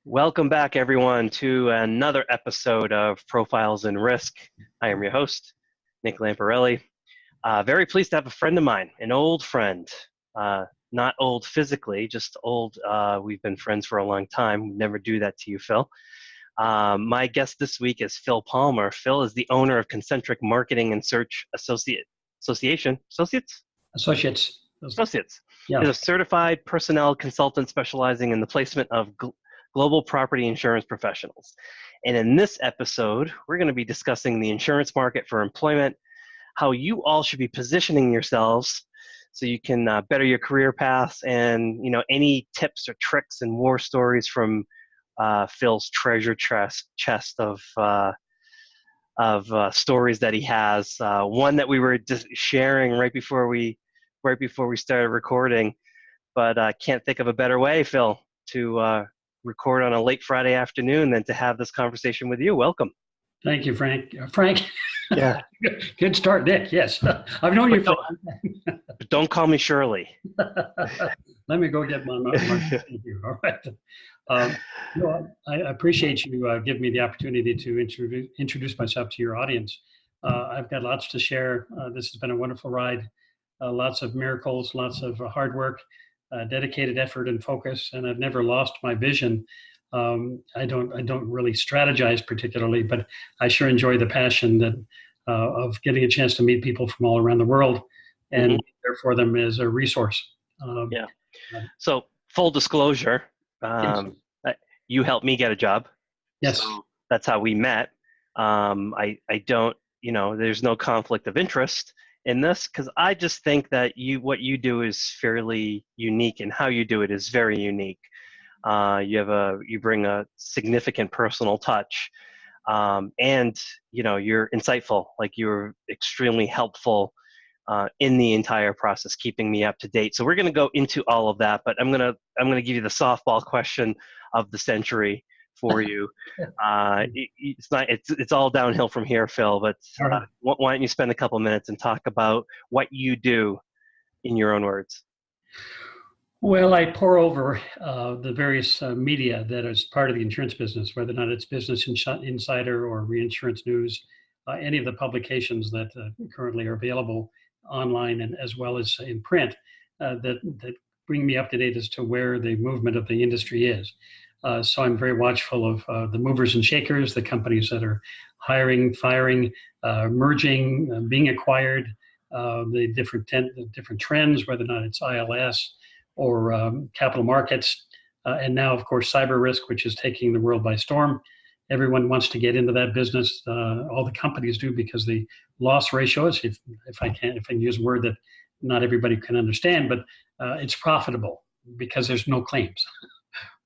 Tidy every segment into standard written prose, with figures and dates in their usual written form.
Welcome back, everyone, to another episode of Profiles in Risk. I am your host, Nick Lamparelli. Very pleased to have a friend of mine, an old friend. Not old physically, just old. We've been friends for a long time. We'd never do that to you, Phil. My guest this week is Phil Palmer. Phil is the owner of Concentric Marketing and Search Association. Associates? Associates. Yeah. He's a certified personnel consultant specializing in the placement of global property insurance professionals. And in this episode, we're going to be discussing the insurance market for employment, how you all should be positioning yourselves so you can better your career paths, and any tips or tricks and war stories from Phil's treasure chest of stories that he has. One that we were just sharing right before we started recording, but I can't think of a better way, Phil, to record on a late Friday afternoon than to have this conversation with you. Welcome. Thank you, Frank. Frank. Yeah. Good start, Nick. Yes. I've known you for. But don't call me Shirley. Let me go get my here. All right. I appreciate you giving me the opportunity to introduce myself to your audience. I've got lots to share. This has been a wonderful ride. Lots of miracles, lots of hard work, dedicated effort and focus, and I've never lost my vision. I don't really strategize particularly, but I sure enjoy the passion that of getting a chance to meet people from all around the world and be there for them as a resource. So full disclosure, Yes. You helped me get a job. Yes. So that's how we met. I don't, there's no conflict of interest in this, because I just think that what you do is fairly unique, and how you do it is very unique. You bring a significant personal touch, and you're insightful. Like, you're extremely helpful in the entire process, keeping me up to date. So we're going to go into all of that, but I'm gonna give you the softball question of the century for you. It's all downhill from here, Phil, but why don't you spend a couple minutes and talk about what you do in your own words? Well, I pour over the various media that is part of the insurance business, whether or not it's Business Insider or Reinsurance News, any of the publications that currently are available online and as well as in print that bring me up to date as to where the movement of the industry is. So I'm very watchful of the movers and shakers, the companies that are hiring, firing, merging, being acquired, the different trends, whether or not it's ILS or capital markets, and now, of course, cyber risk, which is taking the world by storm. Everyone wants to get into that business. All the companies do, because the loss ratios, if I can use a word that not everybody can understand, but it's profitable because there's no claims.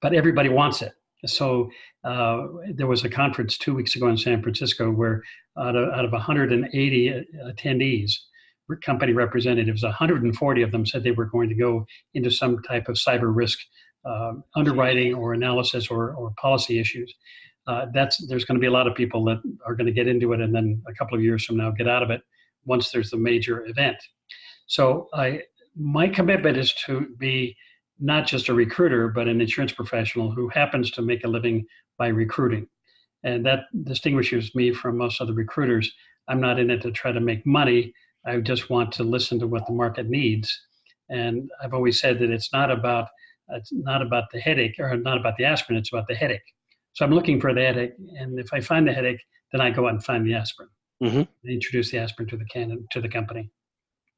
But everybody wants it. So there was a conference 2 weeks ago in San Francisco where out of 180 attendees, company representatives, 140 of them said they were going to go into some type of cyber risk underwriting or analysis or policy issues. There's going to be a lot of people that are going to get into it and then a couple of years from now get out of it once there's a major event. So my commitment is to be not just a recruiter, but an insurance professional who happens to make a living by recruiting. And that distinguishes me from most other recruiters. I'm not in it to try to make money. I just want to listen to what the market needs. And I've always said that it's not about the headache, or not about the aspirin, it's about the headache. So I'm looking for the headache, and if I find the headache, then I go out and find the aspirin. I introduce the aspirin to the company.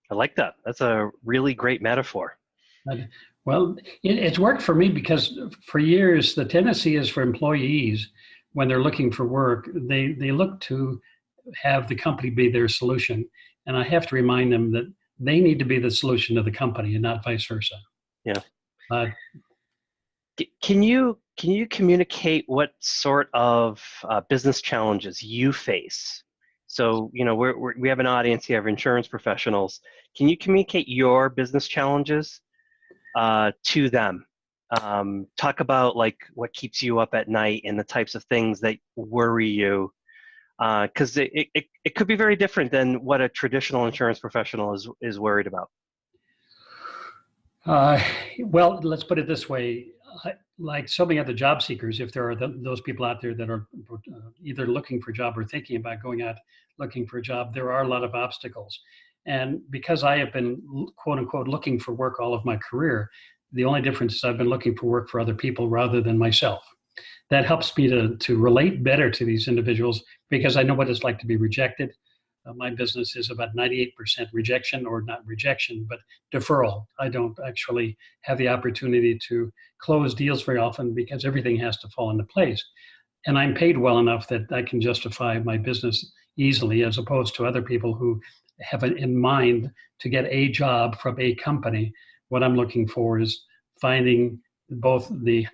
I like that. That's a really great metaphor. Well, it's worked for me because for years, the tendency is for employees, when they're looking for work, they look to have the company be their solution. And I have to remind them that they need to be the solution to the company and not vice versa. Yeah. Can you communicate what sort of business challenges you face? So, we have an audience here of insurance professionals. Can you communicate your business challenges to them? Talk about like what keeps you up at night and the types of things that worry you, because it could be very different than what a traditional insurance professional is worried about. Well, let's put it this way. like so many other job seekers, if there are those people out there that are either looking for a job or thinking about going out looking for a job, there are a lot of obstacles. And because I have been, quote unquote, looking for work all of my career, the only difference is I've been looking for work for other people rather than myself. That helps me to relate better to these individuals because I know what it's like to be rejected. My business is about 98% rejection, or not rejection, but deferral. I don't actually have the opportunity to close deals very often because everything has to fall into place. And I'm paid well enough that I can justify my business easily, as opposed to other people who have it in mind to get a job from a company. What I'm looking for is finding both the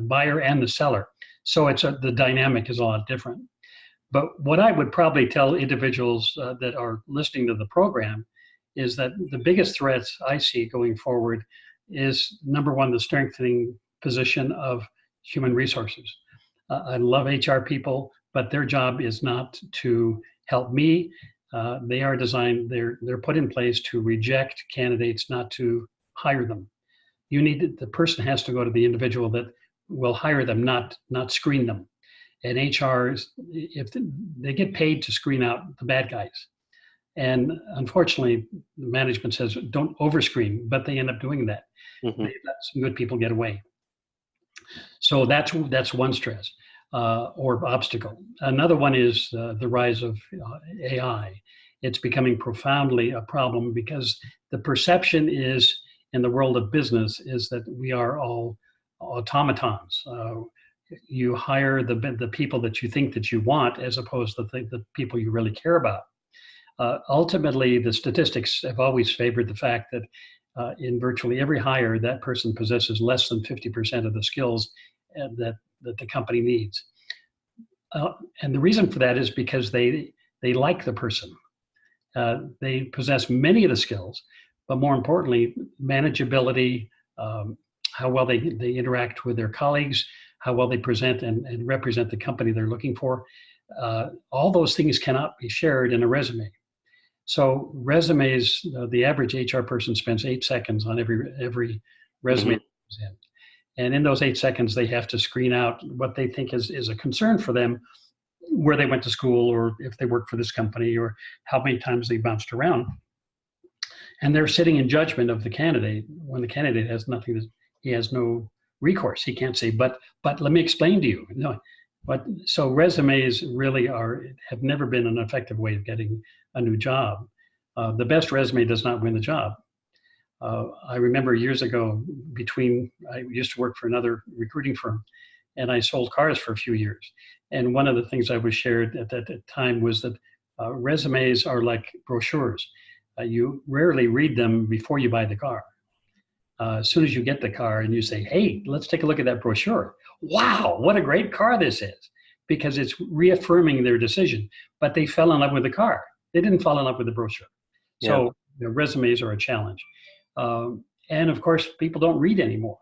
buyer and the seller. So the dynamic is a lot different. But what I would probably tell individuals that are listening to the program is that the biggest threats I see going forward is, number one, the strengthening position of human resources. I love HR people, but their job is not to help me. They are designed, they're put in place to reject candidates, not to hire them. The person has to go to the individual that will hire them, not screen them. And HR, if they get paid to screen out the bad guys. And unfortunately, the management says, don't overscreen, but they end up doing that. Mm-hmm. They let some good people get away. So that's one stress or obstacle. Another one is the rise of AI. It's becoming profoundly a problem because the perception is, in the world of business, is that we are all automatons. You hire the people that you think that you want, as opposed to the people you really care about. Ultimately, the statistics have always favored the fact that in virtually every hire, that person possesses less than 50% of the skills that the company needs. And the reason for that is because they like the person. They possess many of the skills, but more importantly, manageability, how well they interact with their colleagues, how well they present and represent the company they're looking for. All those things cannot be shared in a resume. So resumes, the average HR person spends 8 seconds on every resume. Mm-hmm. And in those 8 seconds, they have to screen out what they think is a concern for them, where they went to school, or if they work for this company, or how many times they bounced around. And they're sitting in judgment of the candidate when the candidate has nothing, he has no recourse. He can't say, but let me explain to you. No, but so resumes really have never been an effective way of getting a new job. The best resume does not win the job. I remember years ago, I used to work for another recruiting firm, and I sold cars for a few years. And one of the things I was shared at that time was that resumes are like brochures. You rarely read them before you buy the car. As soon as you get the car and you say, hey, let's take a look at that brochure. Wow, what a great car this is. Because it's reaffirming their decision. But they fell in love with the car. They didn't fall in love with the brochure. So resumes are a challenge. And of course, people don't read anymore.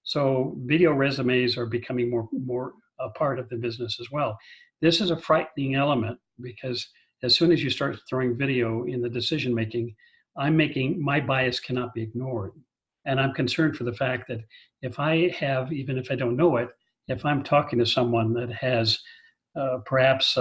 So video resumes are becoming more a part of the business as well. This is a frightening element because as soon as you start throwing video in the decision-making, my bias cannot be ignored. And I'm concerned for the fact that if I have, even if I don't know it, if I'm talking to someone that has perhaps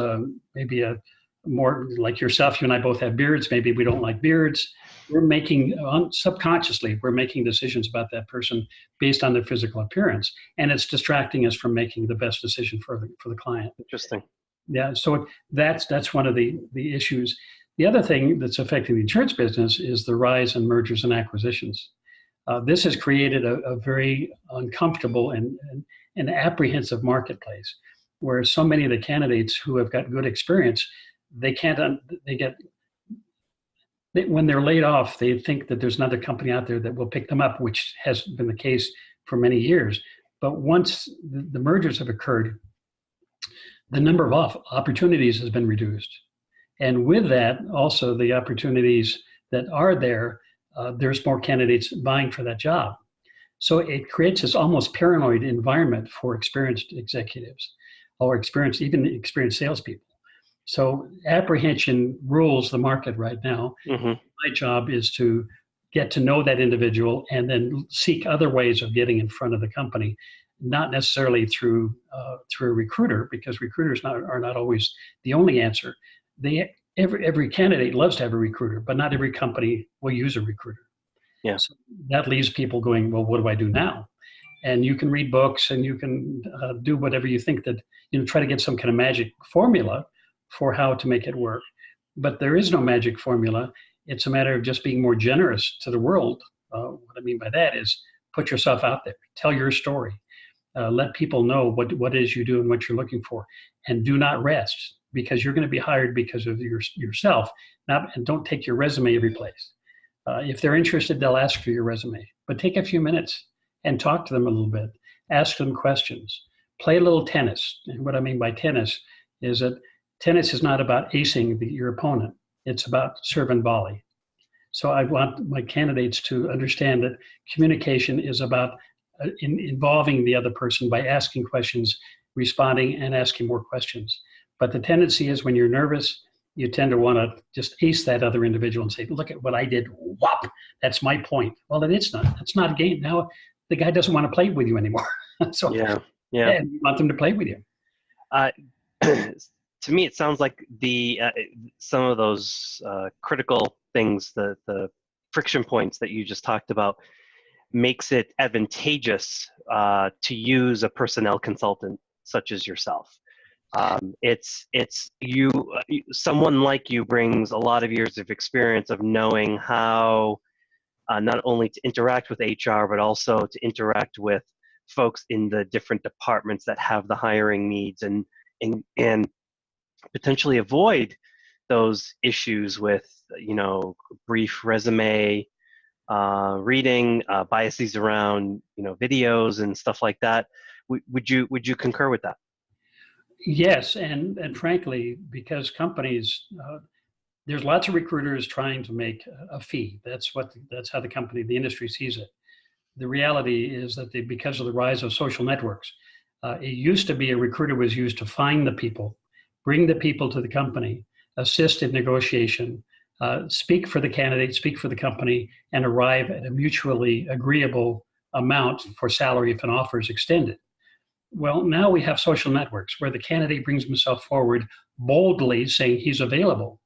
maybe a more like yourself, you and I both have beards, maybe we don't like beards, we're making, subconsciously, we're making decisions about that person based on their physical appearance. And it's distracting us from making the best decision for the client. Interesting. Yeah, so that's one of the issues. The other thing that's affecting the insurance business is the rise in mergers and acquisitions. This has created a very uncomfortable and apprehensive marketplace, where so many of the candidates who have got good experience, when they're laid off, they think that there's another company out there that will pick them up, which has been the case for many years. But once the mergers have occurred, the number of opportunities has been reduced. And with that, also the opportunities that are there, there's more candidates vying for that job. So it creates this almost paranoid environment for experienced executives or even experienced salespeople. So apprehension rules the market right now. Mm-hmm. My job is to get to know that individual and then seek other ways of getting in front of the company, not necessarily through a recruiter, because recruiters are not always the only answer. Every candidate loves to have a recruiter, but not every company will use a recruiter. Yeah. So that leaves people going, well, what do I do now? And you can read books and you can do whatever you think that, try to get some kind of magic formula for how to make it work. But there is no magic formula. It's a matter of just being more generous to the world. What I mean by that is put yourself out there, tell your story, let people know what it is you do and what you're looking for, and do not rest, because you're going to be hired because of yourself. And don't take your resume every place. If they're interested, they'll ask for your resume, but take a few minutes and talk to them a little bit. Ask them questions. Play a little tennis. And what I mean by tennis is that tennis is not about acing your opponent. It's about serve and volley. So I want my candidates to understand that communication is about involving the other person by asking questions, responding, and asking more questions. But the tendency is, when you're nervous, you tend to want to just ace that other individual and say, look at what I did. Whop, that's my point. Well, then it's not. That's not a game. Now the guy doesn't want to play with you anymore. So Yeah. you want them to play with you. To me, it sounds like some of those critical things, the friction points that you just talked about, makes it advantageous to use a personnel consultant such as yourself. It's you. Someone like you brings a lot of years of experience of knowing how not only to interact with HR, but also to interact with folks in the different departments that have the hiring needs, and potentially avoid those issues with, brief resume reading, biases around, videos and stuff like that. Would you concur with that? Yes, and frankly, because companies, there's lots of recruiters trying to make a fee. That's how the industry sees it. The reality is that because of the rise of social networks, it used to be a recruiter was used to find the people, bring the people to the company, assist in negotiation, speak for the candidate, speak for the company, and arrive at a mutually agreeable amount for salary if an offer is extended. Well, now we have social networks where the candidate brings himself forward boldly saying he's available.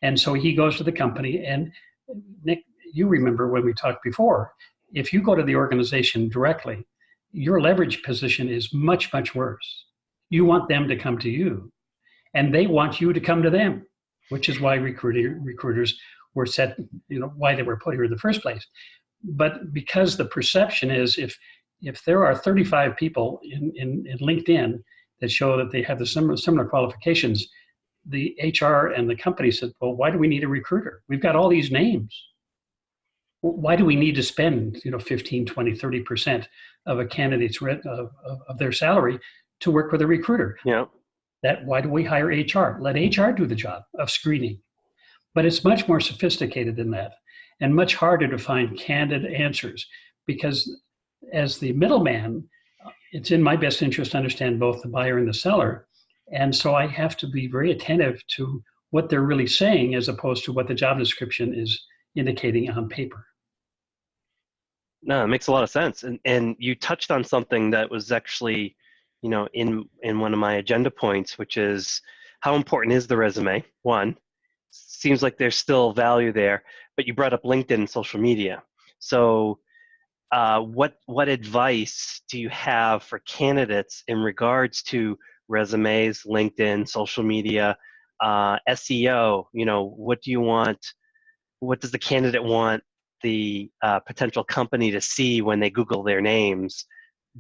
And so he goes to the company. And Nick, you remember when we talked before, if you go to the organization directly, your leverage position is much, much worse. You want them to come to you, and they want you to come to them, which is why recruiters were set, why they were put here in the first place. But because the perception is, if there are 35 people in LinkedIn that show that they have the similar qualifications, the HR and the company said, well, why do we need a recruiter? We've got all these names. Why do we need to spend 15, 20, 30% of a candidate's of their salary to work with a recruiter? Yeah. Why do we hire HR? Let HR do the job of screening. But it's much more sophisticated than that, and much harder to find candid answers, because as the middleman, it's in my best interest to understand both the buyer and the seller. And so I have to be very attentive to what they're really saying, as opposed to what the job description is indicating on paper. No, it makes a lot of sense. And you touched on something that was actually, in one of my agenda points, which is how important is the resume? One, seems like there's still value there, but you brought up LinkedIn and social media. So what advice do you have for candidates in regards to resumes, LinkedIn, social media, SEO? What do you want? What does the candidate want the potential company to see when they Google their names?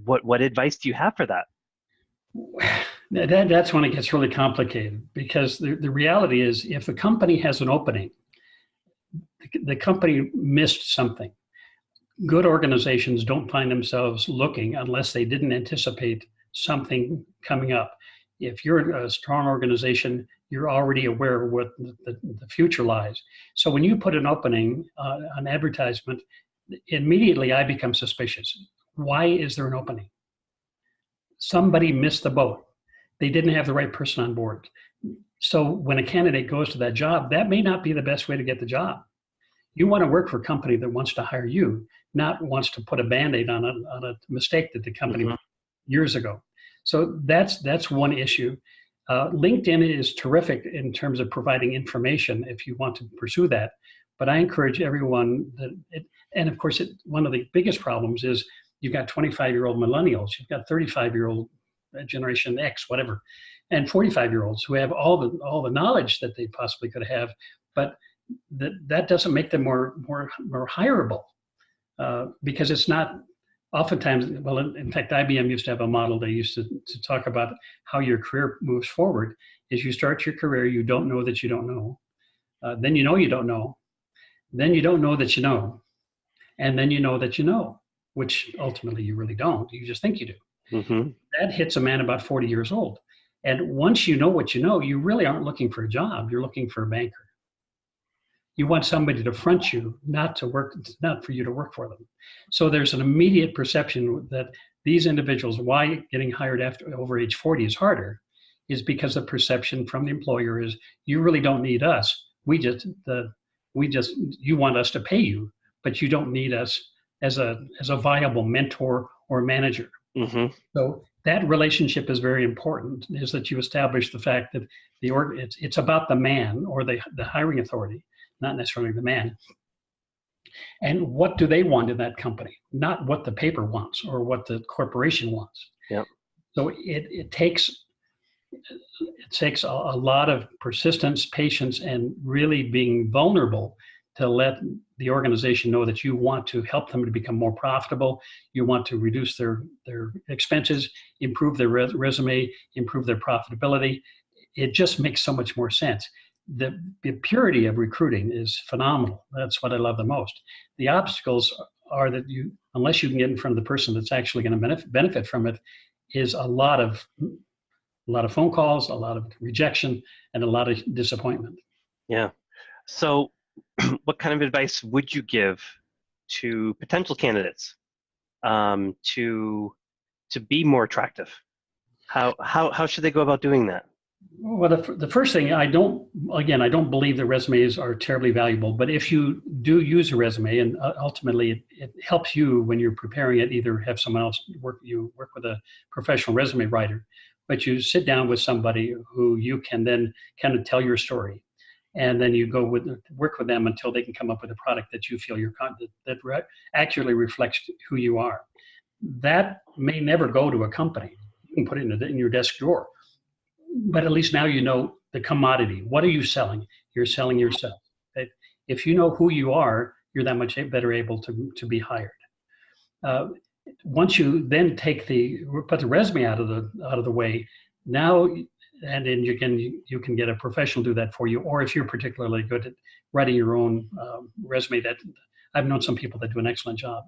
What advice do you have for that? That's when it gets really complicated, because the reality is, if a company has an opening, the company missed something. Good organizations don't find themselves looking unless they didn't anticipate something coming up. If you're a strong organization, you're already aware of what the future lies. So when you put an opening, an advertisement, immediately I become suspicious. Why is there an opening? Somebody missed the boat. They didn't have the right person on board. So when a candidate goes to that job, that may not be the best way to get the job. You want to work for a company that wants to hire you, not wants to put a Band-Aid on a mistake that the company made years ago. So that's one issue. LinkedIn is terrific in terms of providing information if you want to pursue that. But I encourage everyone and of course, one of the biggest problems is you've got 25-year-old millennials, you've got 35-year-old Generation X, whatever, and 45-year-olds who have all the knowledge that they possibly could have, but that doesn't make them more hireable, because it's not. Oftentimes, well, in fact, IBM used to have a model they used to talk about how your career moves forward. Is you start your career, you don't know that you don't know, then you know you don't know, then you don't know that you know, and then you know that you know, which ultimately you really don't. You just think you do. Mm-hmm. That hits a man about 40 years old. And once you know what you know, you really aren't looking for a job. You're looking for a banker. You want somebody to front you, not for you to work for them. So there's an immediate perception that these individuals, why getting hired over age 40 is harder, is because the perception from the employer is, you really don't need us. You want us to pay you, but you don't need us as a viable mentor or manager. Mm-hmm. So that relationship is very important, is that you establish the fact that it's about the man or the hiring authority, not necessarily the man. And what do they want in that company? Not what the paper wants or what the corporation wants. Yep. So it takes a lot of persistence, patience, and really being vulnerable to let the organization know that you want to help them to become more profitable. You want to reduce their expenses, improve their resume, improve their profitability. It just makes so much more sense. The purity of recruiting is phenomenal. That's what I love the most. The obstacles are that unless you can get in front of the person that's actually going to benefit from it, is a lot of phone calls, a lot of rejection, and a lot of disappointment. Yeah. So what kind of advice would you give to potential candidates to be more attractive? How should they go about doing that? Well, the first thing, I don't believe that resumes are terribly valuable, but if you do use a resume, and ultimately it helps you when you're preparing it, either have someone else work with a professional resume writer, but you sit down with somebody who you can then kind of tell your story. And then you work with them until they can come up with a product that you feel that accurately reflects who you are. That may never go to a company. You can put it in your desk drawer. But at least now you know the commodity. What are you selling? You're selling yourself. If you know who you are, you're that much better able to be hired. Once you then put the resume out of the way, now, and then you can get a professional to do that for you. Or if you're particularly good at writing your own resume, that I've known some people that do an excellent job.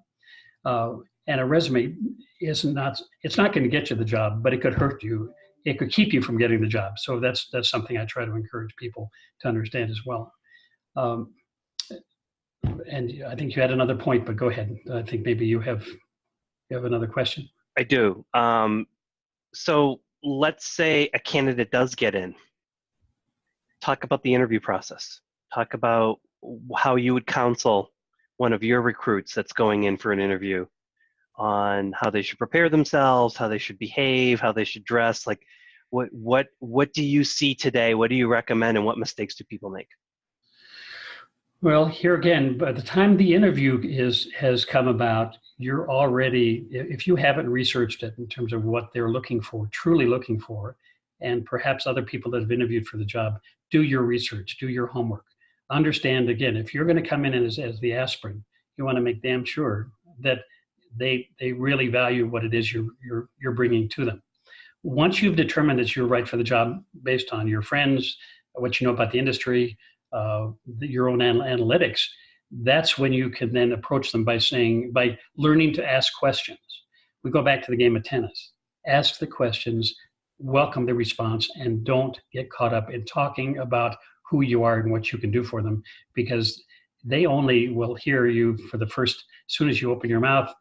And a resume it's not going to get you the job, but it could hurt you. It could keep you from getting the job. So that's something I try to encourage people to understand as well. And I think you had another point, but go ahead. I think maybe you have another question. I do. So let's say a candidate does get in. Talk about the interview process. Talk about how you would counsel one of your recruits that's going in for an interview on how they should prepare themselves, how they should behave, how they should dress. Like, what do you see today? What do you recommend, and what mistakes do people make? Well, here again, by the time the interview has come about, you're already, if you haven't researched it in terms of what they're truly looking for, and perhaps other people that have interviewed for the job, do your research, do your homework. Understand, again, if you're going to come in as the aspirin, you want to make damn sure that they really value what it is you're bringing to them. Once you've determined that you're right for the job based on your friends, what you know about the industry, your own analytics, that's when you can then approach them by learning to ask questions. We go back to the game of tennis. Ask the questions, welcome the response, and don't get caught up in talking about who you are and what you can do for them, because they only will hear you as soon as you open your mouth,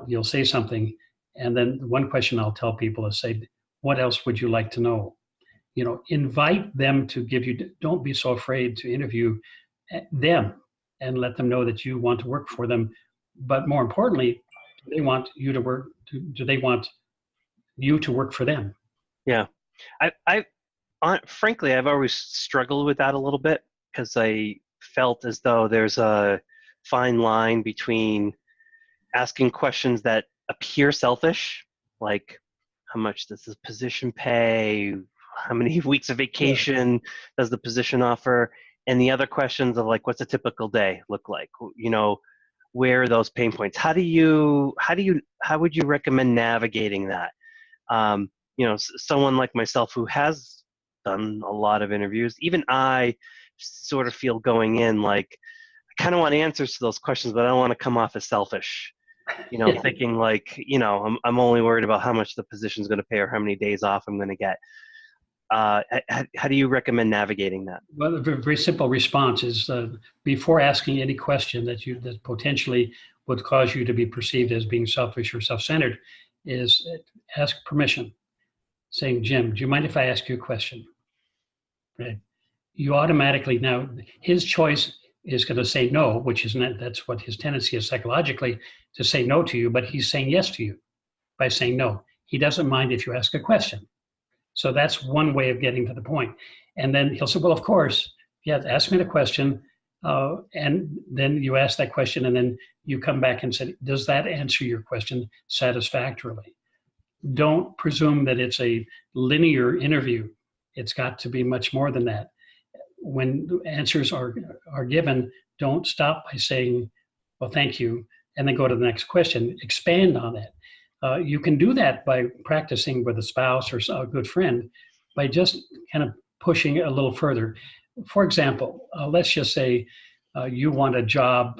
you'll say something. And then one question I'll tell people is say, what else would you like to know? Invite them to don't be so afraid to interview them and let them know that you want to work for them. But more importantly, do they want you to work? Do they want you to work for them? Yeah. Frankly, I've always struggled with that a little bit because I felt as though there's a fine line between asking questions that appear selfish, like how much does this position pay? How many weeks of vacation does the position offer? And the other questions of like, what's a typical day look like? You know, where are those pain points? How would you recommend navigating that? You know, someone like myself who has done a lot of interviews, even I sort of feel going in like, I kind of want answers to those questions, but I don't want to come off as selfish. You know, thinking like, you know, I'm only worried about how much the position's going to pay or how many days off I'm going to get. How do you recommend navigating that? Well, a very simple response is before asking any question that potentially would cause you to be perceived as being selfish or self-centered, is ask permission. Saying, Jim, do you mind if I ask you a question? Right. You automatically, now his choice is going to say no, which is not, that's what his tendency is psychologically, to say no to you, but he's saying yes to you by saying no. He doesn't mind if you ask a question. So that's one way of getting to the point. And then he'll say, well, of course, yeah, ask me the question. And then you ask that question, and then you come back and say, does that answer your question satisfactorily? Don't presume that it's a linear interview. It's got to be much more than that. When answers are given, don't stop by saying, well, thank you, and then go to the next question. Expand on that. You can do that by practicing with a spouse or a good friend by just kind of pushing it a little further. For example, let's just say you want a job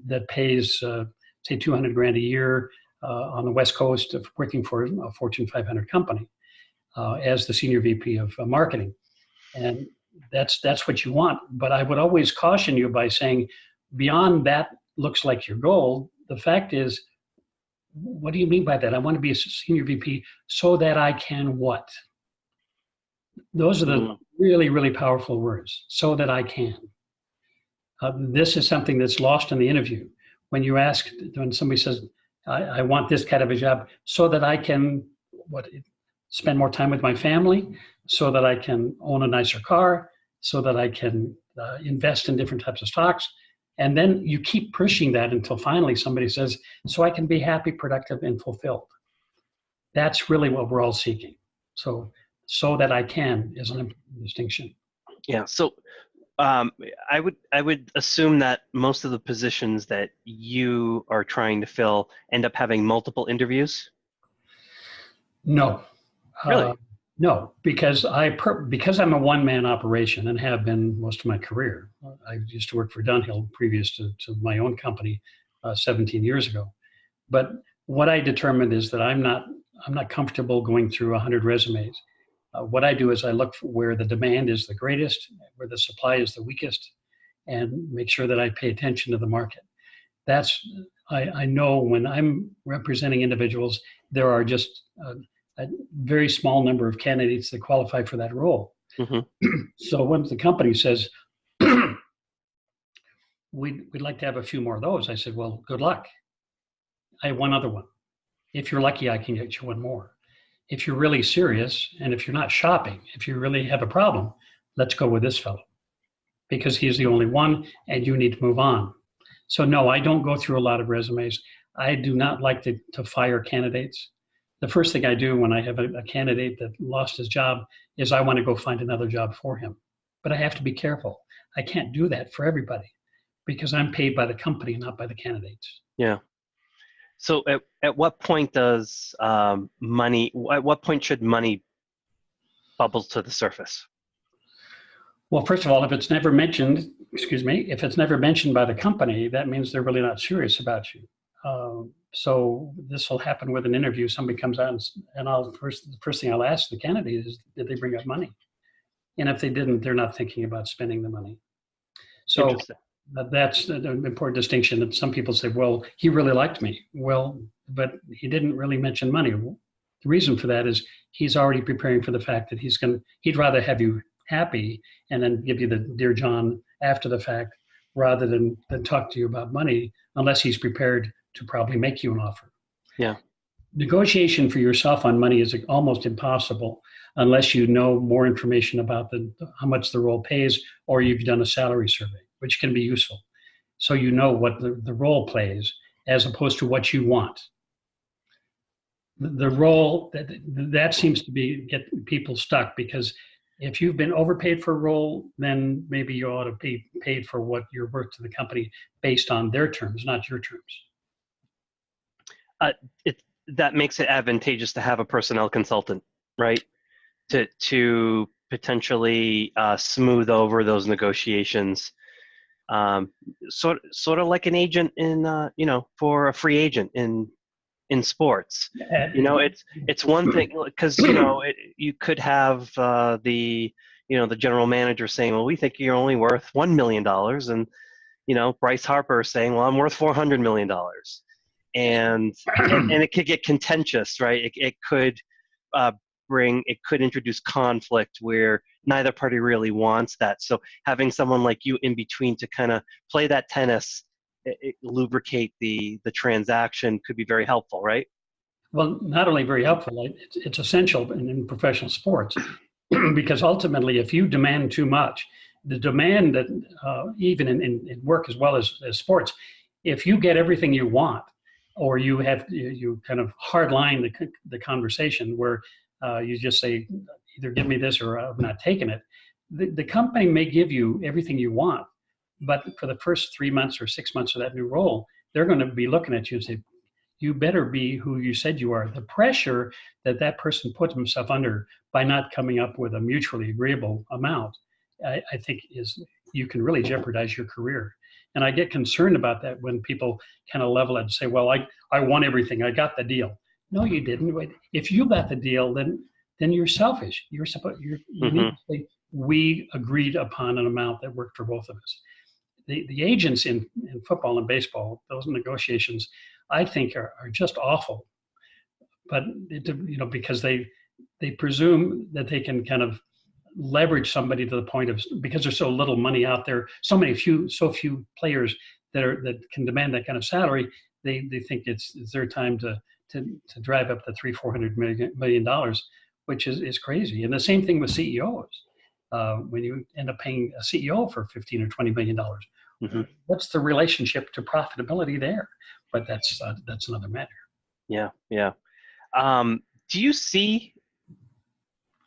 that pays, say, 200 grand a year on the West Coast of working for a Fortune 500 company as the senior VP of marketing. And that's what you want. But I would always caution you by saying, beyond that looks like your goal, the fact is, what do you mean by that? I want to be a senior VP so that I can what? Those are the really, really powerful words, so that I can. This is something that's lost in the interview. When you ask, when somebody says, I want this kind of a job so that I can spend more time with my family, so that I can own a nicer car, so that I can invest in different types of stocks. And then you keep pushing that until finally somebody says, so I can be happy, productive, and fulfilled. That's really what we're all seeking. So that I can is an important distinction. Yeah. So I would assume that most of the positions that you are trying to fill end up having multiple interviews. No. Really? No, because I'm a one-man operation and have been most of my career. I used to work for Dunhill previous to my own company 17 years ago. But what I determined is that I'm not comfortable going through 100 resumes. What I do is I look for where the demand is the greatest, where the supply is the weakest, and make sure that I pay attention to the market. I know when I'm representing individuals, there are just a very small number of candidates that qualify for that role. Mm-hmm. So when the company says, we'd like to have a few more of those, I said, well, good luck. I have one other one. If you're lucky, I can get you one more. If you're really serious, and if you're not shopping, if you really have a problem, let's go with this fellow because he's the only one and you need to move on. So no, I don't go through a lot of resumes. I do not like to fire candidates. The first thing I do when I have a candidate that lost his job is I want to go find another job for him. But I have to be careful. I can't do that for everybody because I'm paid by the company, not by the candidates. Yeah. So at what point does at what point should money bubble to the surface? Well, first of all, if it's never mentioned, if it's never mentioned by the company, that means they're really not serious about you. So this will happen with an interview. Somebody comes out and the first thing I'll ask the candidate is, did they bring up money? And if they didn't, they're not thinking about spending the money. So that's an important distinction. That some people say, well, he really liked me. Well, but he didn't really mention money. The reason for that is he's already preparing for the fact that he'd rather have you happy and then give you the Dear John after the fact rather than talk to you about money, unless he's prepared to probably make you an offer. Yeah. Negotiation for yourself on money is almost impossible unless you know more information about how much the role pays, or you've done a salary survey, which can be useful. So you know what the role plays as opposed to what you want. The role, that seems to get people stuck, because if you've been overpaid for a role, then maybe you ought to be paid for what you're worth to the company based on their terms, not your terms. Uh, that makes it advantageous to have a personnel consultant, right? To potentially smooth over those negotiations, sort of like an agent in for a free agent in sports. It's one thing, because you could have the general manager saying, well, we think you're only worth $1 million, and Bryce Harper saying, well, I'm worth $400 million. And it could get contentious, right? It could introduce conflict where neither party really wants that. So having someone like you in between to kind of play that tennis, lubricate the transaction, could be very helpful, right? Well, not only very helpful, it's essential in professional sports, because ultimately, if you demand too much, the demand that even in work as well as sports, if you get everything you want, or you kind of hardline the conversation where you just say, either give me this or I'm not taking it, the company may give you everything you want, but for the first 3 months or 6 months of that new role, they're going to be looking at you and say, you better be who you said you are. The pressure that person puts himself under by not coming up with a mutually agreeable amount, I think you can really jeopardize your career. And I get concerned about that when people kind of level it and say, well, I won everything. I got the deal. No, you didn't. If you got the deal, then you're selfish. You need to say, we agreed upon an amount that worked for both of us. The agents in football and baseball, those negotiations, I think are just awful. But because they presume that they can kind of leverage somebody to the point of, because there's so little money out there, so few players that can demand that kind of salary, they think it's their time to drive up the $300-400 million, which is crazy. And the same thing with CEOs. When you end up paying a CEO for $15 or $20 million, what's the relationship to profitability there? But that's another matter. Yeah. Do you see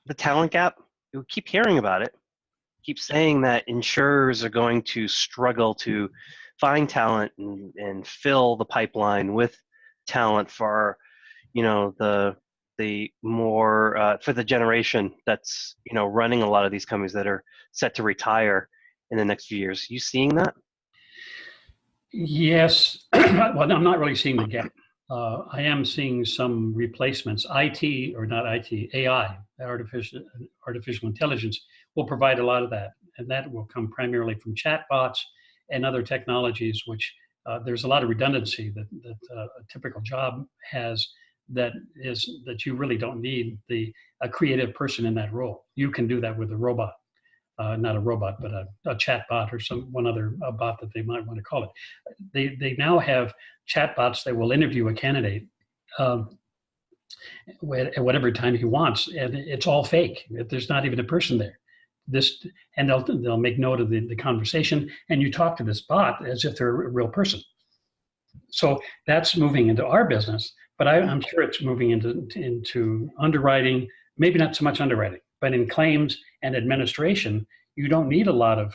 the talent gap? You keep hearing about it. Keep saying that insurers are going to struggle to find talent and fill the pipeline with talent for the more for the generation that's running a lot of these companies that are set to retire in the next few years. You seeing that? Yes. Well, I'm not really seeing the gap. I am seeing some replacements. IT, or not IT, AI, artificial intelligence, will provide a lot of that. And that will come primarily from chatbots and other technologies, which there's a lot of redundancy that a typical job has, that you really don't need a creative person in that role. You can do that with a robot. Not a robot, but a chat bot, or one other bot that they might want to call it. They now have chat bots that will interview a candidate at whatever time he wants, and it's all fake. There's not even a person there. And they'll make note of the conversation, and you talk to this bot as if they're a real person. So that's moving into our business, but I'm sure it's moving into underwriting. Maybe not so much underwriting, but in claims and administration, you don't need a lot of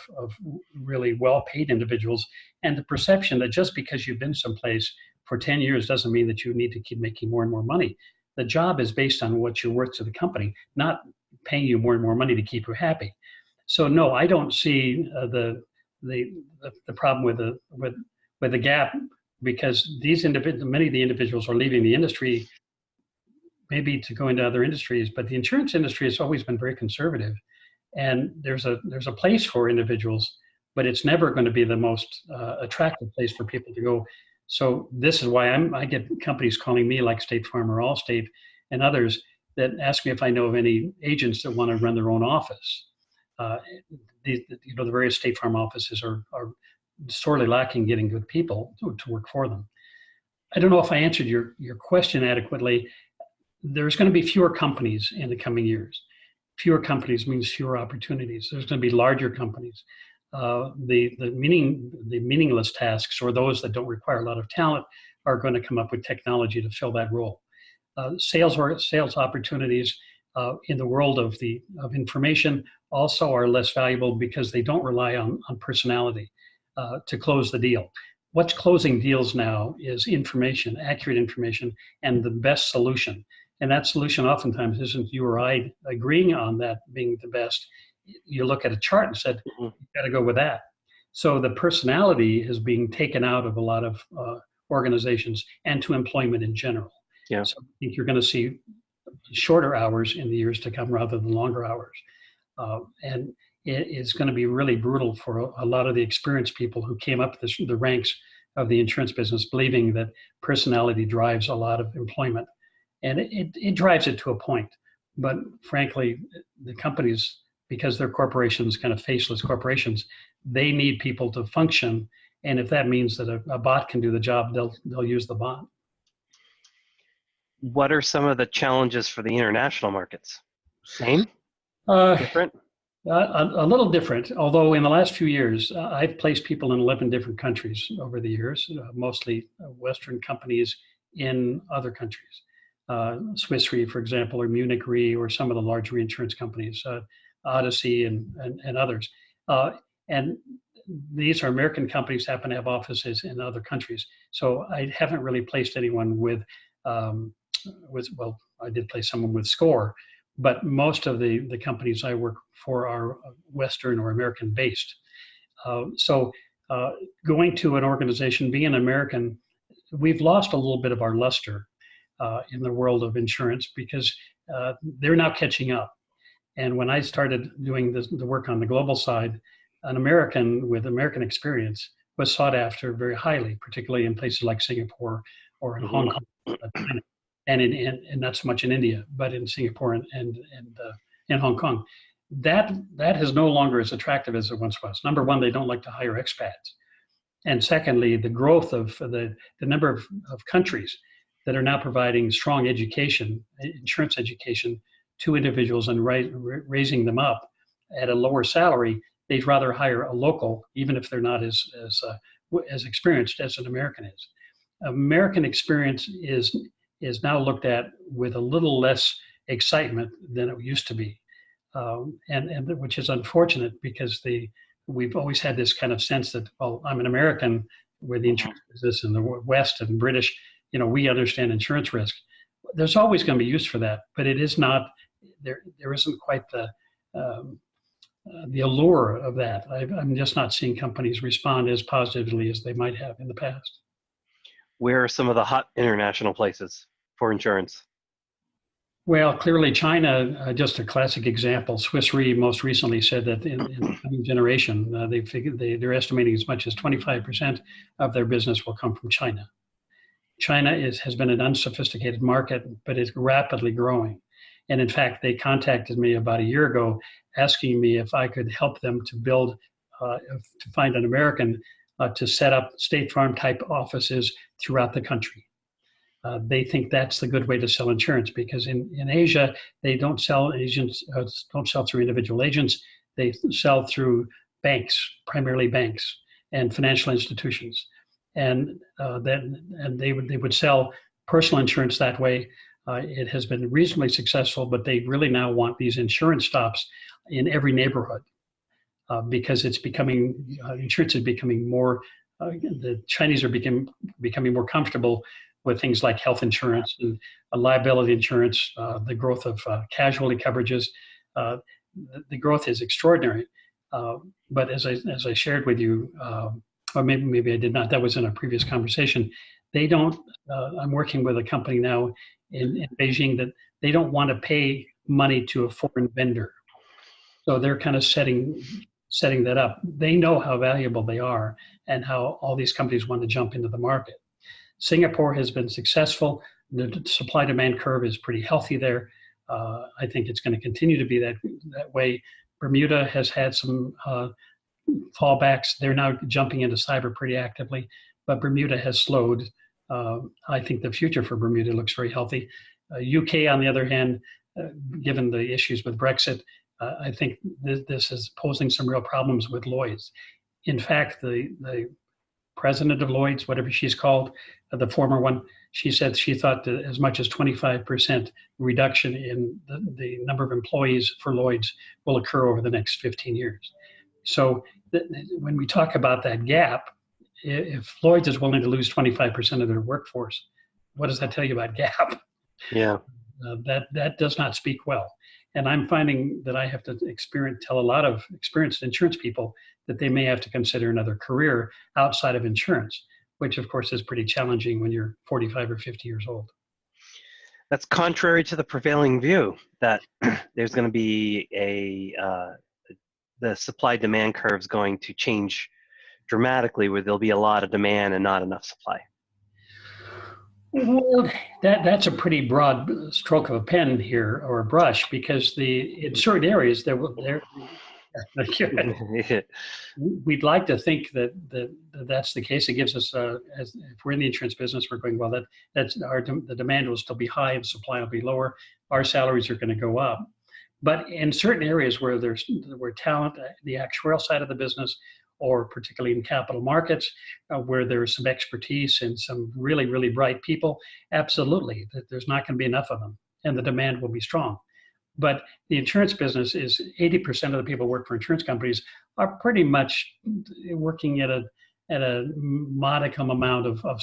really well-paid individuals. And the perception that just because you've been someplace for 10 years doesn't mean that you need to keep making more and more money. The job is based on what you're worth to the company, not paying you more and more money to keep you happy. So no, I don't see the problem with the gap, because many of the individuals are leaving the industry, maybe to go into other industries, but the insurance industry has always been very conservative, and there's a place for individuals, but it's never going to be the most attractive place for people to go. So this is why I get companies calling me, like State Farm or Allstate and others, that ask me if I know of any agents that want to run their own office. The various State Farm offices are sorely lacking getting good people to work for them. I don't know if I answered your question adequately. There's going to be fewer companies in the coming years. Fewer companies means fewer opportunities. There's going to be larger companies. The meaningless tasks, or those that don't require a lot of talent, are going to come up with technology to fill that role. Sales opportunities in the world of information also are less valuable because they don't rely on personality to close the deal. What's closing deals now is information, accurate information, and the best solution. And that solution oftentimes isn't you or I agreeing on that being the best. You look at a chart and said, you got to go with that. So the personality is being taken out of a lot of organizations and to employment in general. Yeah. So I think you're going to see shorter hours in the years to come rather than longer hours. And it is going to be really brutal for a lot of the experienced people who came up the ranks of the insurance business, believing that personality drives a lot of employment. And it drives it to a point. But frankly, the companies, because they're corporations, kind of faceless corporations, they need people to function. And if that means that a bot can do the job, they'll use the bot. What are some of the challenges for the international markets? Same? Different? A little different, although in the last few years, I've placed people in 11 different countries over the years, mostly Western companies in other countries. Swiss Re, for example, or Munich Re, or some of the large reinsurance companies, Odyssey and others. And these are American companies, happen to have offices in other countries. So I haven't really placed anyone with well, I did place someone with SCORE, but most of the companies I work for are Western or American based. So going to an organization, being an American, we've lost a little bit of our luster in the world of insurance because they're now catching up. And when I started doing the work on the global side, an American with American experience was sought after very highly, particularly in places like Singapore or in Hong Kong, China, and not so much in India, but in Singapore and in Hong Kong. That is no longer as attractive as it once was. Number one, they don't like to hire expats. And secondly, the growth of the number of countries that are now providing strong education, insurance education to individuals and raising them up at a lower salary, they'd rather hire a local, even if they're not as experienced as an American is. American experience is now looked at with a little less excitement than it used to be, and which is unfortunate because we've always had this kind of sense that, well, I'm an American, we're the insurance business in the West and British, we understand insurance risk. There's always going to be use for that, but it is not, there isn't quite the allure of that. I'm just not seeing companies respond as positively as they might have in the past. Where are some of the hot international places for insurance? Well, clearly China, just a classic example. Swiss Re most recently said that in the coming generation, they're estimating as much as 25% of their business will come from China. China has been an unsophisticated market, but it's rapidly growing. And in fact, they contacted me about a year ago asking me if I could help them to build, to find an American to set up State Farm type offices throughout the country. They think that's the good way to sell insurance because in Asia, they don't sell through individual agents. They sell through banks, primarily banks and financial institutions. And they would sell personal insurance that way. It has been reasonably successful, but they really now want these insurance stops in every neighborhood because it's becoming, insurance is becoming more, the Chinese are becoming more comfortable with things like health insurance and liability insurance, the growth of casualty coverages. The growth is extraordinary. But as I shared with you, or maybe I did not, that was in a previous conversation, they don't, I'm working with a company now in Beijing that they don't want to pay money to a foreign vendor. So they're kind of setting that up. They know how valuable they are and how all these companies want to jump into the market. Singapore has been successful. The supply-demand curve is pretty healthy there. I think it's going to continue to be that way. Bermuda has had some fallbacks. They're now jumping into cyber pretty actively, but Bermuda has slowed. I think the future for Bermuda looks very healthy. UK, on the other hand, given the issues with Brexit, I think this is posing some real problems with Lloyd's. In fact, the president of Lloyd's, whatever she's called, the former one, she said she thought that as much as 25% reduction in the number of employees for Lloyd's will occur over the next 15 years. So when we talk about that gap, if Lloyd's is willing to lose 25% of their workforce, what does that tell you about gap? Yeah. That does not speak well. And I'm finding that I have to tell a lot of experienced insurance people that they may have to consider another career outside of insurance, which of course is pretty challenging when you're 45 or 50 years old. That's contrary to the prevailing view that there's going to be the supply-demand curve is going to change dramatically, where there'll be a lot of demand and not enough supply. Well, that's a pretty broad stroke of a pen here, or a brush, because in certain areas we'd like to think that's the case. It gives us, if we're in the insurance business, we're going, well, the demand will still be high and supply will be lower. Our salaries are going to go up. But in certain areas where talent, the actuarial side of the business, or particularly in capital markets, where there's some expertise and some really, really bright people, absolutely, there's not going to be enough of them, and the demand will be strong. But the insurance business is 80% of the people who work for insurance companies are pretty much working at a modicum amount of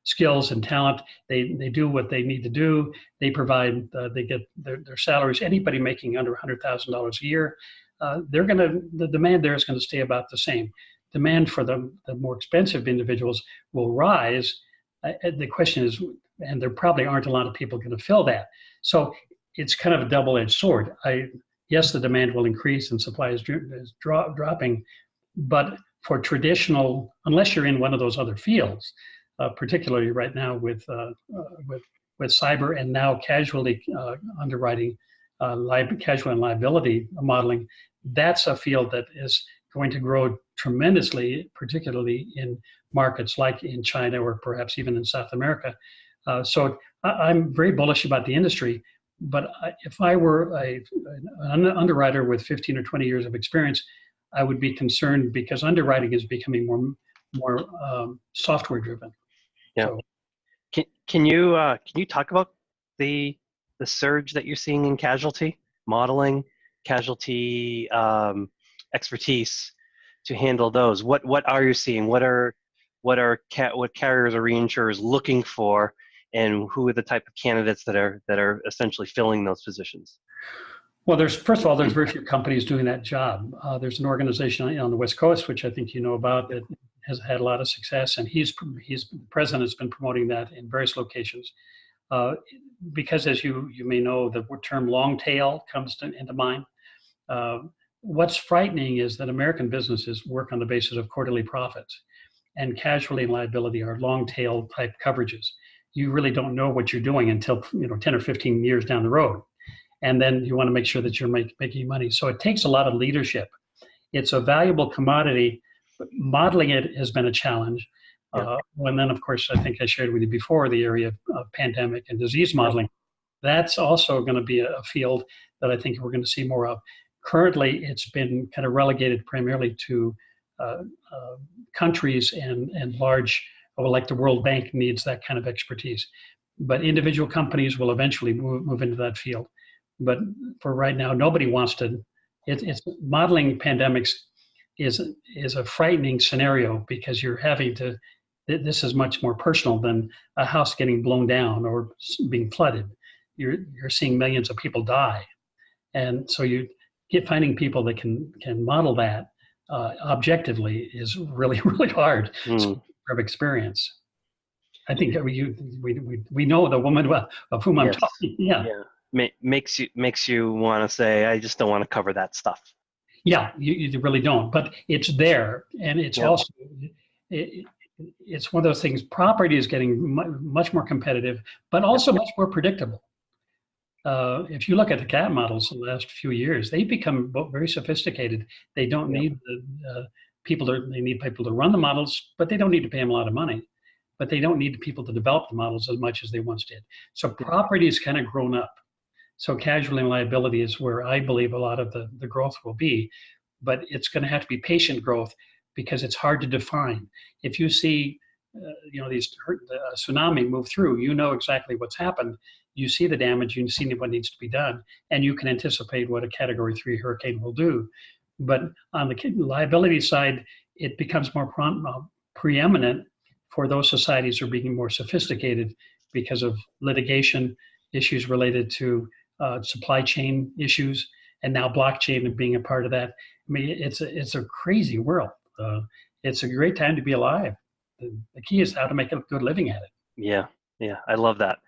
skills and talent. They do what they need to do. They provide, they get their salaries. Anybody making under $100,000 a year, the demand there is going to stay about the same. Demand for the more expensive individuals will rise. The question is, and there probably aren't a lot of people going to fill that. So it's kind of a double-edged sword. Yes, the demand will increase and supply is dropping, but for traditional, unless you're in one of those other fields, particularly right now with cyber and now casualty underwriting, casualty and liability modeling, that's a field that is going to grow tremendously, particularly in markets like in China or perhaps even in South America. So I'm very bullish about the industry, but if I were an underwriter with 15 or 20 years of experience, I would be concerned because underwriting is becoming more software driven. Yeah. So, can you talk about the surge that you're seeing in casualty modeling, casualty expertise to handle those? What are you seeing? What carriers or reinsurers looking for, and who are the type of candidates that are essentially filling those positions? Well, first of all, there's very few companies doing that job. There's an organization on the West Coast, which I think you know about, that has had a lot of success, and the president has been promoting that in various locations. Because as you may know, the term long tail comes into mind. What's frightening is that American businesses work on the basis of quarterly profits, and casualty and liability are long tail type coverages. You really don't know what you're doing until 10 or 15 years down the road. And then you want to make sure that you're making money. So it takes a lot of leadership. It's a valuable commodity, but modeling it has been a challenge. Yeah. And then, of course, I think I shared with you before the area of pandemic and disease modeling. That's also going to be a field that I think we're going to see more of. Currently, it's been kind of relegated primarily to countries and large, like the World Bank needs that kind of expertise. But individual companies will eventually move into that field. But for right now, nobody wants to. It's modeling pandemics is a frightening scenario because you're having to. This is much more personal than a house getting blown down or being flooded. You're seeing millions of people die, and so finding people that can model that objectively is really really hard of experience. I think we know the woman of whom I'm talking. Yeah. Makes you want to say, I just don't want to cover that stuff. Yeah, you really don't. But it's there, and it's also it's one of those things. Property is getting much more competitive, but also much more predictable. if you look at the cat models in the last few years, they've become very sophisticated. They don't Yeah. need they need people to run the models, but they don't need to pay them a lot of money. But they don't need people to develop the models as much as they once did. So property has kind of grown up. So casualty and liability is where I believe a lot of the growth will be, but it's going to have to be patient growth because it's hard to define. If you see, these tsunami move through, you know exactly what's happened. You see the damage, you see what needs to be done, and you can anticipate what a Category 3 hurricane will do. But on the liability side, it becomes more preeminent for those societies who are being more sophisticated because of litigation issues related to supply chain issues, and now blockchain and being a part of that. I mean, it's a crazy world. It's a great time to be alive. The key is how to make a good living at it. Yeah, I love that.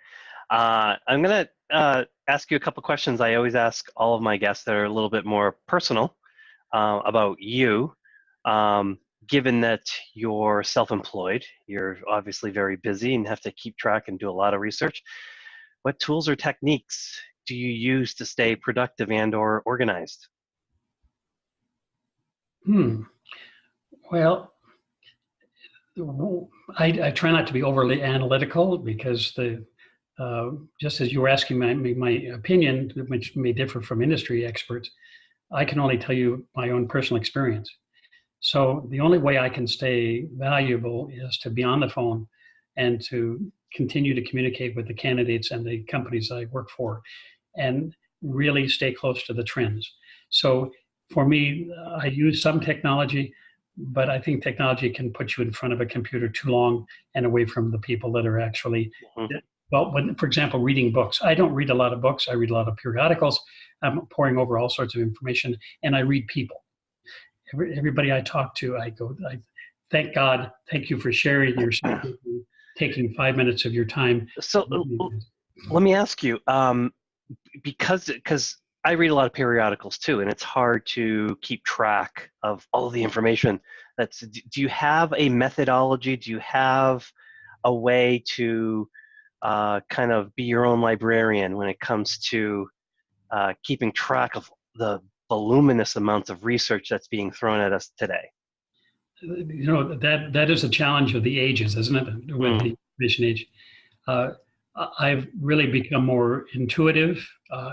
I'm going to ask you a couple questions I always ask all of my guests that are a little bit more personal about you. Given that you're self-employed, you're obviously very busy and have to keep track and do a lot of research. What tools or techniques do you use to stay productive and or organized? Well, I try not to be overly analytical because just as you were asking my opinion, which may differ from industry experts, I can only tell you my own personal experience. So the only way I can stay valuable is to be on the phone and to continue to communicate with the candidates and the companies I work for and really stay close to the trends. So for me, I use some technology, but I think technology can put you in front of a computer too long and away from the people that are actually, well, for example, reading books. I don't read a lot of books. I read a lot of periodicals. I'm poring over all sorts of information, and I read people. Everybody I talk to, I thank God, thank you for sharing your story, taking 5 minutes of your time. So let me ask you, because I read a lot of periodicals too, and it's hard to keep track of all of the information. Do you have a methodology? Do you have a way to kind of be your own librarian when it comes to keeping track of the voluminous amounts of research that's being thrown at us today? That is a challenge of the ages, isn't it? With the information age. I've really become more intuitive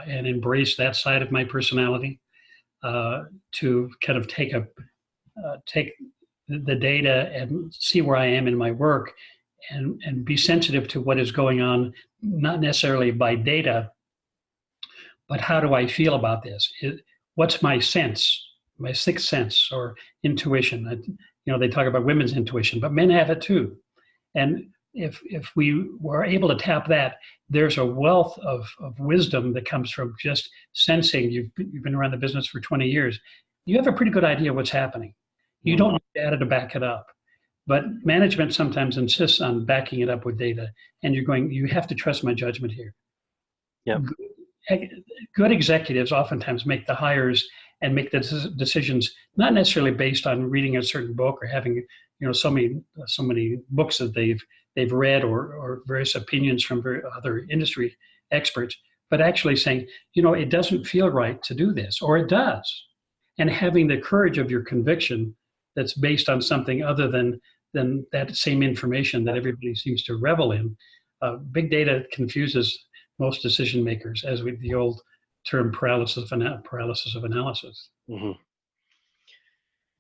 and embrace that side of my personality to kind of take the data and see where I am in my work and be sensitive to what is going on, not necessarily by data, but how do I feel about this? What's my sense, my sixth sense or intuition? They talk about women's intuition, but men have it too. And if we were able to tap that, there's a wealth of wisdom that comes from just sensing. You've been around the business for 20 years. You have a pretty good idea what's happening. You don't need data to back it up. But management sometimes insists on backing it up with data. And you have to trust my judgment here. Yep. Good executives oftentimes make the hires and make the decisions not necessarily based on reading a certain book or having so many books that they've read or various opinions from other industry experts, but actually saying, it doesn't feel right to do this, or it does, and having the courage of your conviction that's based on something other than that same information that everybody seems to revel in. Big data confuses most decision makers, as with the old term paralysis of analysis.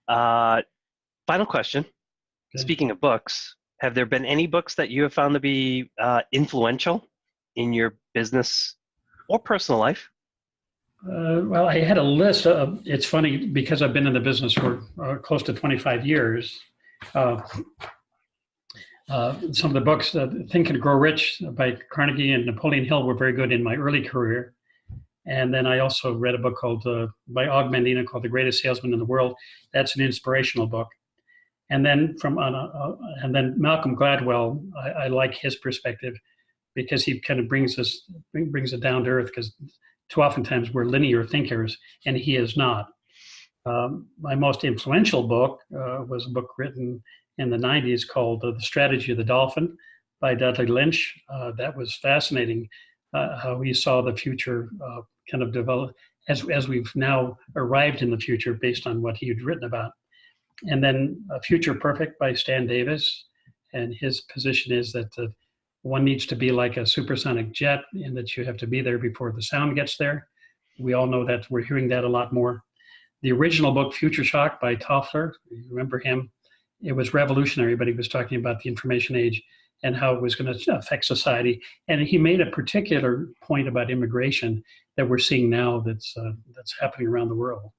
Final question. Okay. Speaking of books, have there been any books that you have found to be influential in your business or personal life? Well, I had a list. It's funny because I've been in the business for close to 25 years. Some of the books, Think and Grow Rich by Carnegie and Napoleon Hill, were very good in my early career. And then I also read a book called by Og Mandino called The Greatest Salesman in the World. That's an inspirational book. And then Malcolm Gladwell, I like his perspective because he kind of brings it down to earth, because too oftentimes we're linear thinkers and he is not. My most influential book was a book written in the 90s called The Strategy of the Dolphin by Dudley Lynch. That was fascinating. how he saw the future kind of develop as we've now arrived in the future based on what he had written about. And then Future Perfect by Stan Davis. And his position is that one needs to be like a supersonic jet in that you have to be there before the sound gets there. We all know that. We're hearing that a lot more. The original book, Future Shock by Toffler, you remember him? It was revolutionary, but he was talking about the information age and how it was going to affect society. And he made a particular point about immigration that we're seeing now that's happening around the world.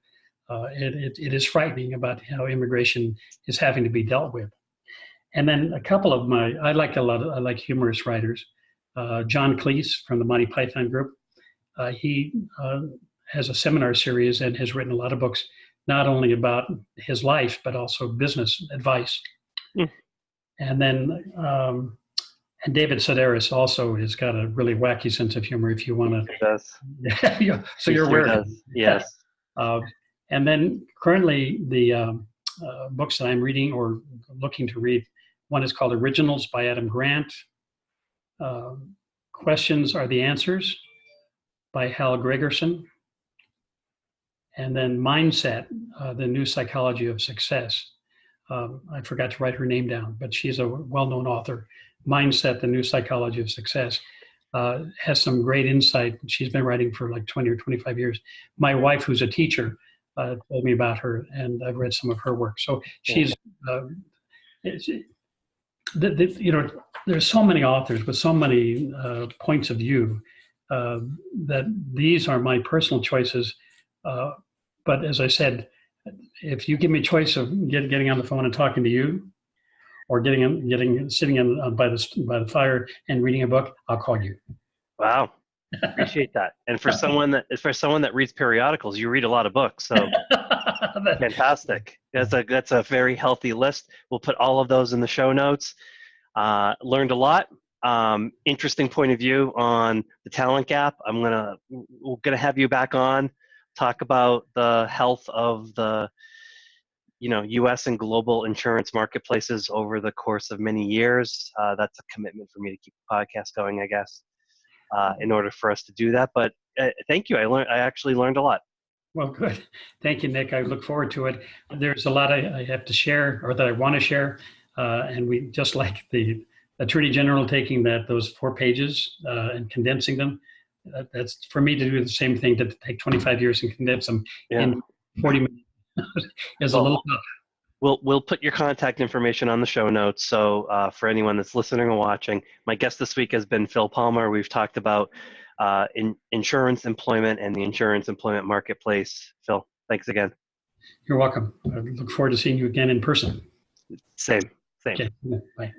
It is frightening about how immigration is having to be dealt with. And then a couple of I like humorous writers. John Cleese from the Monty Python group. He has a seminar series and has written a lot of books, not only about his life, but also business advice. Mm. And then, and David Sedaris also has got a really wacky sense of humor if you want to. He does. So you're aware of it. Yes. And then currently the books that I'm reading or looking to read, one is called Originals by Adam Grant. Questions Are the Answers by Hal Gregerson. And then Mindset, The New Psychology of Success. I forgot to write her name down, but she's a well-known author. Mindset, The New Psychology of Success. Has some great insight. She's been writing for like 20 or 25 years. My wife, who's a teacher, told me about her, and I've read some of her work. So she's, there's so many authors with so many points of view that these are my personal choices. But as I said, if you give me a choice of getting on the phone and talking to you, or sitting by the fire and reading a book, I'll call you. Wow, appreciate that. And for someone that reads periodicals, you read a lot of books, so fantastic. That's a very healthy list. We'll put all of those in the show notes. Learned a lot. Interesting point of view on the talent gap. We're gonna have you back on, talk about the health of the U.S. and global insurance marketplaces over the course of many years. That's a commitment for me to keep the podcast going, I guess, in order for us to do that. But thank you. I actually learned a lot. Well, good. Thank you, Nick. I look forward to it. There's a lot I have to share, or that I want to share. And we just like the Attorney General taking those 4 pages and condensing them. That's for me to do the same thing, to take 25 years and condense them in 40 minutes. Is a little tough. We'll put your contact information on the show notes. So for anyone that's listening or watching, my guest this week has been Phil Palmer. We've talked about insurance employment and the insurance employment marketplace. Phil, thanks again. You're welcome. I look forward to seeing you again in person. Same. Okay. Bye.